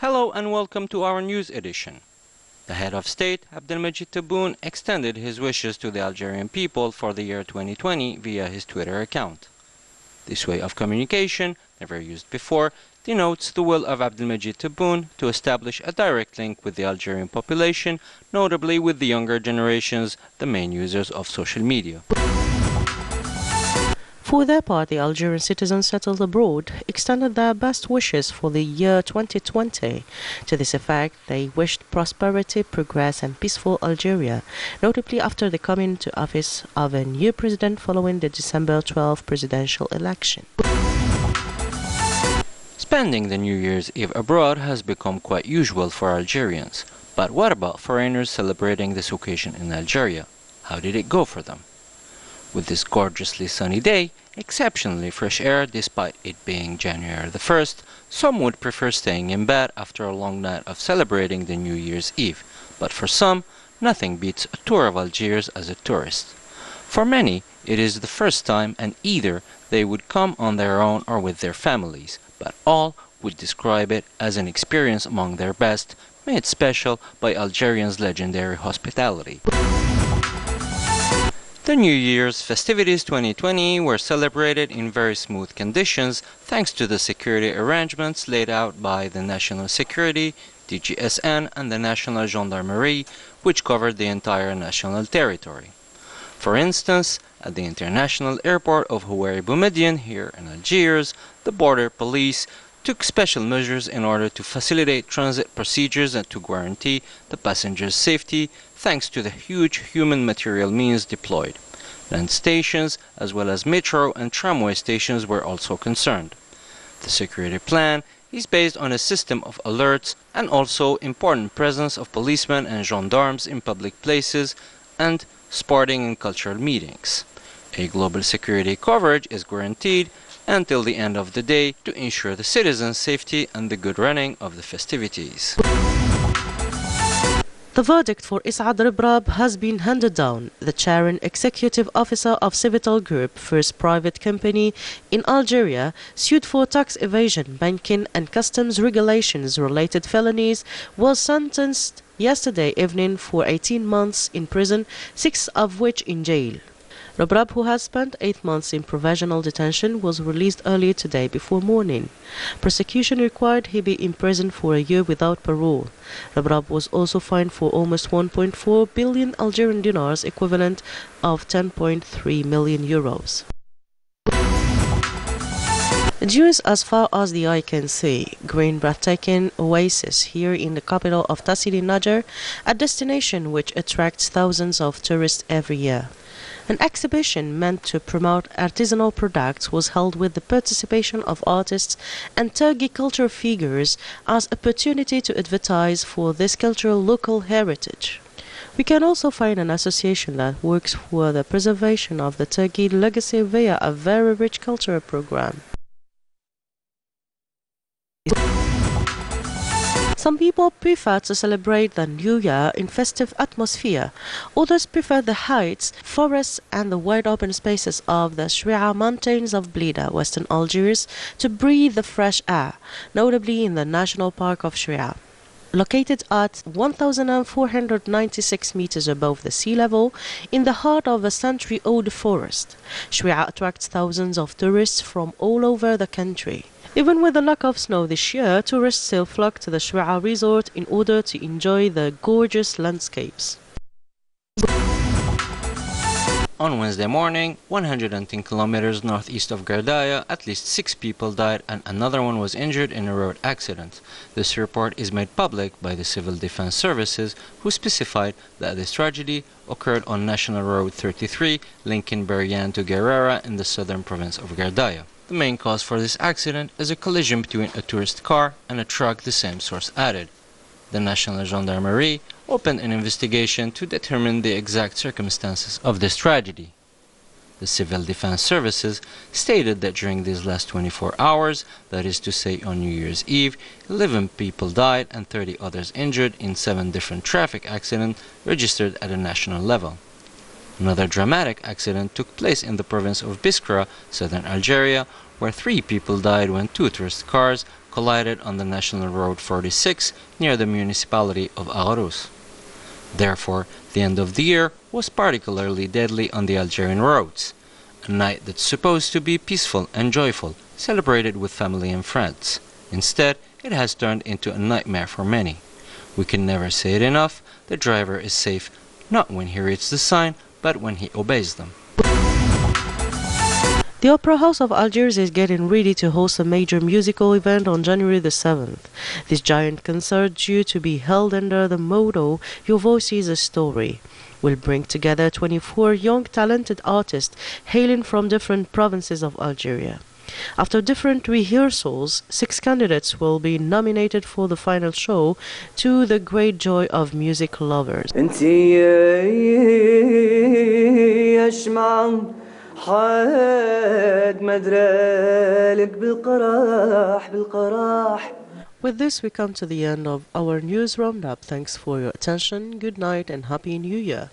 Hello and welcome to our news edition. The head of state, Abdelmajid Tebboune, extended his wishes to the Algerian people for the year 2020 via his Twitter account. This way of communication, never used before, denotes the will of Abdelmajid Tebboune to establish a direct link with the Algerian population, notably with the younger generations, the main users of social media. For their part, the Algerian citizens settled abroad extended their best wishes for the year 2020. To this effect, they wished prosperity, progress and peaceful Algeria, notably after the coming into office of a new president following the December 12 presidential election. Spending the New Year's Eve abroad has become quite usual for Algerians. But what about foreigners celebrating this occasion in Algeria? How did it go for them? With this gorgeously sunny day, exceptionally fresh air despite it being January the 1st, some would prefer staying in bed after a long night of celebrating the New Year's Eve. But for some, nothing beats a tour of Algiers as a tourist. For many, it is the first time and either they would come on their own or with their families, but all would describe it as an experience among their best, made special by Algerians' legendary hospitality. The New Year's festivities 2020 were celebrated in very smooth conditions thanks to the security arrangements laid out by the National Security, DGSN and the National Gendarmerie, which covered the entire national territory. For instance, at the international airport of Houari Boumediene here in Algiers, the border police took special measures in order to facilitate transit procedures and to guarantee the passengers' safety thanks to the huge human material means deployed. Land stations as well as metro and tramway stations were also concerned. The security plan is based on a system of alerts and also important presence of policemen and gendarmes in public places and sporting and cultural meetings. A global security coverage is guaranteed until the end of the day to ensure the citizens' safety and the good running of the festivities. The verdict for Is'ad Ribrab has been handed down. The chair and executive officer of Civital Group, first private company in Algeria, sued for tax evasion, banking and customs regulations related felonies, was sentenced yesterday evening for 18 months in prison, 6 of which in jail. Ribrab, who has spent 8 months in provisional detention, was released earlier today before morning. Prosecution required he be in prison for a year without parole. Ribrab was also fined for almost 1.4 billion Algerian dinars, equivalent of 10.3 million euros. Dunes as far as the eye can see, green breathtaking oasis here in the capital of Tassili Niger, a destination which attracts thousands of tourists every year. An exhibition meant to promote artisanal products was held with the participation of artists and Turkey culture figures as opportunity to advertise for this cultural local heritage. We can also find an association that works for the preservation of the Turkey legacy via a very rich cultural program. Some people prefer to celebrate the New Year in festive atmosphere. Others prefer the heights, forests and the wide open spaces of the Chouia mountains of Blida, western Algiers, to breathe the fresh air, notably in the National Park of Chouia. Located at 1,496 meters above the sea level, in the heart of a century-old forest, Chouia attracts thousands of tourists from all over the country. Even with the lack of snow this year, tourists still flock to the Chouia resort in order to enjoy the gorgeous landscapes. On Wednesday morning, 110 kilometers northeast of Gardaya, at least 6 people died and another one was injured in a road accident. This report is made public by the Civil Defense Services, who specified that this tragedy occurred on National Road 33, linking Beryan to Guerrera in the southern province of Gardaya. The main cause for this accident is a collision between a tourist car and a truck, the same source added. The National Gendarmerie opened an investigation to determine the exact circumstances of this tragedy. The Civil Defense Services stated that during these last 24 hours, that is to say on New Year's Eve, 11 people died and 30 others injured in 7 different traffic accidents registered at a national level. Another dramatic accident took place in the province of Biskra, southern Algeria, where 3 people died when 2 tourist cars collided on the National Road 46 near the municipality of Agros. Therefore, the end of the year was particularly deadly on the Algerian roads, a night that's supposed to be peaceful and joyful, celebrated with family and friends. Instead, it has turned into a nightmare for many. We can never say it enough, the driver is safe not when he reads the sign, but when he obeys them. The Opera House of Algiers is getting ready to host a major musical event on January the 7th. This giant concert, due to be held under the motto "Your Voice is a Story," will bring together 24 young talented artists hailing from different provinces of Algeria. After different rehearsals, 6 candidates will be nominated for the final show, to the great joy of music lovers. With this, we come to the end of our news roundup. Thanks for your attention. Good night and Happy New Year.